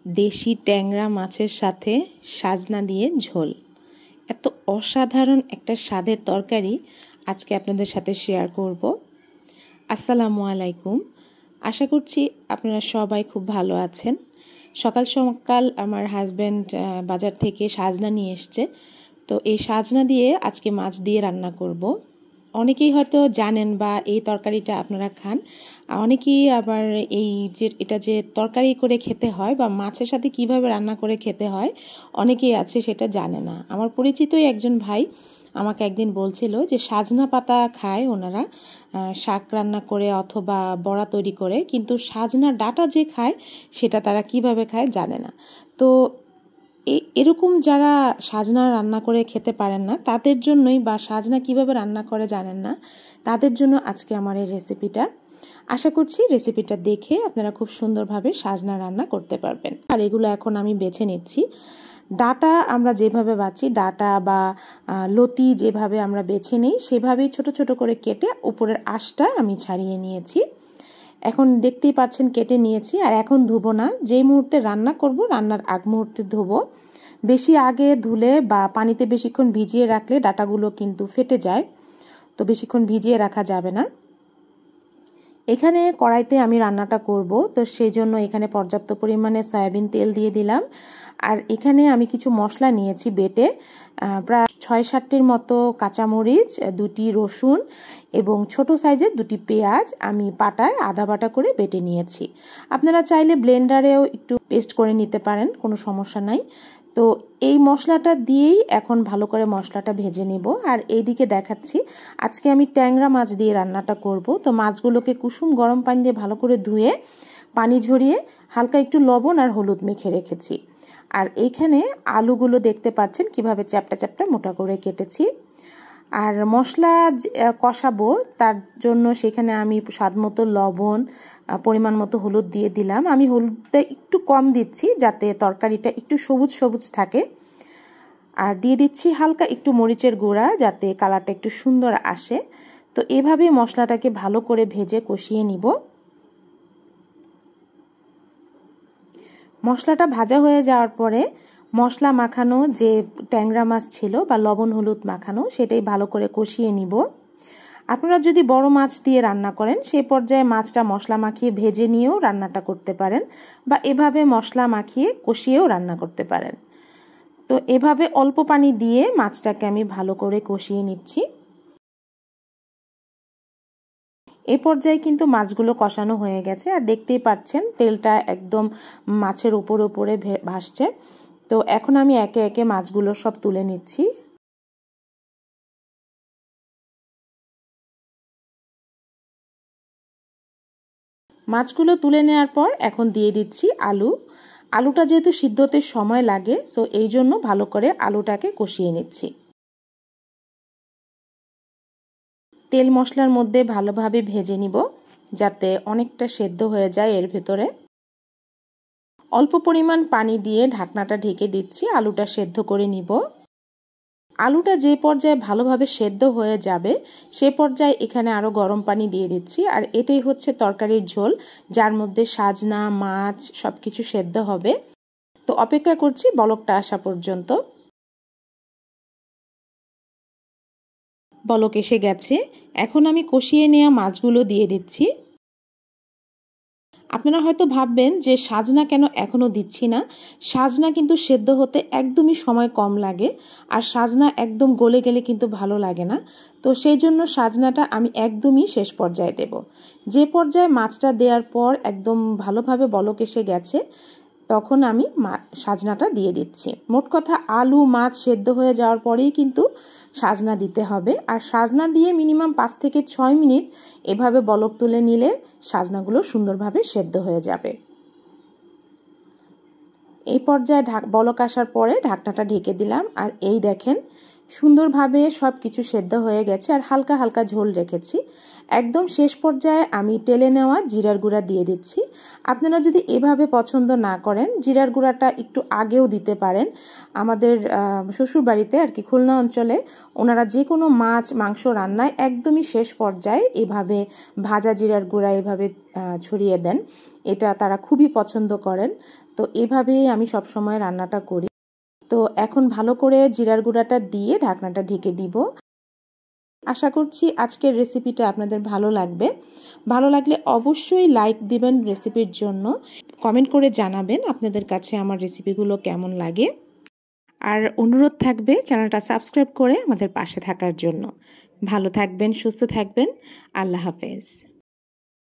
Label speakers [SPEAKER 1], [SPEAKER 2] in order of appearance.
[SPEAKER 1] দেশি ট্যাংরা মাছের সাথে সাজনা দিয়ে ঝোল। এত অসাধারণ একটা স্বাদের তরকারি আজকে আপনাদের সাথে শেয়ার করব। আসসালামু আলাইকুম। আশা করছি আপনারা সবাই খুব ভালো আছেন। সকাল সকাল আমার হাজব্যান্ড বাজার থেকে সাজনা নিয়ে এসছে, তো এই সাজনা দিয়ে আজকে মাছ দিয়ে রান্না করব। অনেকেই হয়তো জানেন বা এই তরকারিটা আপনারা খান, অনেকেই আবার এটা যে তরকারি করে খেতে হয় বা মাছের সাথে কিভাবে রান্না করে খেতে হয় অনেকেই আছে সেটা জানে না। আমার পরিচিতই একজন ভাই আমাকে একদিন বলছিল যে সাজনা পাতা খায় ওনারা শাক রান্না করে অথবা বড়া তৈরি করে, কিন্তু সাজনা ডাঁটা যে খায় সেটা তারা কিভাবে খায় জানে না। তো এরকম যারা সাজনা রান্না করে খেতে পারেন না তাদের জন্যই, বা সাজনা কিভাবে রান্না করে জানেন না তাদের জন্য আজকে আমার এই রেসিপিটা। আশা করছি রেসিপিটা দেখে আপনারা খুব সুন্দরভাবে সাজনা রান্না করতে পারবেন। আর এগুলো এখন আমি বেছে নিচ্ছি। ডাঁটা আমরা যেভাবে বাছি, ডাঁটা বা লতি যেভাবে আমরা বেছে নিই সেভাবেই ছোট ছোট করে কেটে উপরের আঁশটা আমি ছাড়িয়ে নিয়েছি। এখন দেখতেই পাচ্ছেন কেটে নিয়েছি। আর এখন ধুবো না, যেই মুহূর্তে রান্না করব রান্নার আগ মুহূর্তে ধুবো। বেশি আগে ধুলে বা পানিতে বেশিক্ষণ ভিজিয়ে রাখলে ডাঁটাগুলো কিন্তু ফেটে যায়, তো বেশিক্ষণ ভিজিয়ে রাখা যাবে না। এখানে কড়াইতে আমি রান্নাটা করব, তো সেই জন্য এখানে পর্যাপ্ত পরিমাণে সয়াবিন তেল দিয়ে দিলাম। আর এখানে আমি কিছু মশলা নিয়েছি বেটে, প্রায় 6-7টির মতো কাঁচামরিচ, 2টি রসুন এবং ছোট সাইজের 2টি পেঁয়াজ আমি পাটায় আদা বাটা করে বেটে নিয়েছি। আপনারা চাইলে ব্লেন্ডারেও একটু পেস্ট করে নিতে পারেন, কোনো সমস্যা নাই। তো এই মশলাটা দিয়েই এখন ভালো করে মশলাটা ভেজে নেব। আর এইদিকে দেখাচ্ছি আজকে আমি ট্যাংরা মাছ দিয়ে রান্নাটা করব। তো মাছগুলোকে কুসুম গরম পানি দিয়ে ভালো করে ধুয়ে পানি ঝরিয়ে হালকা একটু লবণ আর হলুদ মেখে রেখেছি। আর এইখানে আলুগুলো দেখতে পাচ্ছেন কিভাবে চ্যাপটা চ্যাপটা মোটা করে কেটেছি। আর মশলা কষাবো তার জন্য সেখানে আমি স্বাদমতো লবণ, পরিমাণ মতো হলুদ দিয়ে দিলাম। আমি হলুদটা একটু কম দিচ্ছি যাতে তরকারিটা একটু সবুজ সবুজ থাকে। আর দিয়ে দিচ্ছি হালকা একটু মরিচের গুঁড়া যাতে কালারটা একটু সুন্দর আসে। তো এভাবে মশলাটাকে ভালো করে ভেজে কষিয়ে নিব। মশলাটা ভাজা হয়ে যাওয়ার পরে মশলা মাখানো যে ট্যাংরা মাছ ছিল বা লবণ হলুদ মাখানো সেটাই ভালো করে কষিয়ে নিব। আপনারা যদি বড় মাছ দিয়ে রান্না করেন সেই পর্যায়ে মাছটা মশলা মাখিয়ে ভেজে নিয়েও রান্নাটা করতে পারেন, বা এভাবে মশলা মাখিয়ে কষিয়েও রান্না করতে পারেন। তো এভাবে অল্প পানি দিয়ে মাছটাকে আমি ভালো করে কষিয়ে নিচ্ছি। এই পর্যায়ে কিন্তু মাছগুলো কষানো হয়ে গেছে, আর দেখতেই পাচ্ছেন তেলটা একদম মাছের উপরে ভাসছে। তো এখন আমি একে একে মাছগুলো সব তুলে নিচ্ছি। মাছগুলো তুলে নেওয়ার পর এখন দিয়ে দিচ্ছি আলু। আলুটা যেহেতু সিদ্ধ হতে সময় লাগে, সো এই জন্য ভালো করে আলুটাকে কষিয়ে নিচ্ছি। তেল মশলার মধ্যে ভালোভাবে ভেজে নিব যাতে অনেকটা সেদ্ধ হয়ে যায় এর ভেতরে। অল্প পরিমাণ পানি দিয়ে ঢাকনাটা ঢেকে দিচ্ছি, আলুটা সেদ্ধ করে নিব। আলুটা যে পর্যায়ে ভালোভাবে সেদ্ধ হয়ে যাবে সে পর্যায়ে এখানে আরও গরম পানি দিয়ে দিচ্ছি। আর এটাই হচ্ছে তরকারির ঝোল, যার মধ্যে সাজনা মাছ সব কিছু সেদ্ধ হবে। তো অপেক্ষা করছি বলকটা আসা পর্যন্ত। বলক এসে গেছে, এখন আমি কষিয়ে নেওয়া মাছগুলো দিয়ে দিচ্ছি। আপনারা হয়তো ভাববেন যে সাজনা কেন এখনও দিচ্ছি না। সাজনা কিন্তু সেদ্ধ হতে একদমই সময় কম লাগে, আর সাজনা একদম গলে গেলে কিন্তু ভালো লাগে না। তো সেই জন্য সাজনাটা আমি একদমই শেষ পর্যায়ে দেব। যে পর্যায়ে মাছটা দেওয়ার পর একদম ভালোভাবে বলক এসে গেছে তখন আমি সাজনাটা দিয়ে দিচ্ছি। মোট কথা আলু মাছ সেদ্ধ হয়ে যাওয়ার পরেই কিন্তু সাজনা দিতে হবে। আর সাজনা দিয়ে মিনিমাম 5 থেকে 6 মিনিট এভাবে বলক তুলে নিলে সাজনাগুলো সুন্দরভাবে সেদ্ধ হয়ে যাবে। এই পর্যায়ে বলক আসার পরে ঢাকনাটা ঢেকে দিলাম। আর এই দেখেন সুন্দরভাবে সব কিছু সেদ্ধ হয়ে গেছে, আর হালকা হালকা ঝোল রেখেছি। একদম শেষ পর্যায়ে আমি টেলে নেওয়া জিরার গুঁড়া দিয়ে দিচ্ছি। আপনারা যদি এভাবে পছন্দ না করেন জিরার গুঁড়াটা একটু আগেও দিতে পারেন। আমাদের শ্বশুরবাড়িতে আর কি খুলনা অঞ্চলে ওনারা যে কোনো মাছ মাংস রান্নায় একদমই শেষ পর্যায়ে এভাবে ভাজা জিরার গুঁড়া এভাবে ছড়িয়ে দেন, এটা তারা খুবই পছন্দ করেন। তো এভাবেই আমি সব সময় রান্নাটা করি। তো এখন ভালো করে জিরার গুঁড়াটা দিয়ে ঢাকনাটা ঢেকে দিব। আশা করছি আজকের রেসিপিটা আপনাদের ভালো লাগবে। ভালো লাগলে অবশ্যই লাইক দিবেন রেসিপির জন্য, কমেন্ট করে জানাবেন আপনাদের কাছে আমার রেসিপিগুলো কেমন লাগে। আর অনুরোধ থাকবে চ্যানেলটা সাবস্ক্রাইব করে আমাদের পাশে থাকার জন্য। ভালো থাকবেন, সুস্থ থাকবেন। আল্লাহ হাফেজ।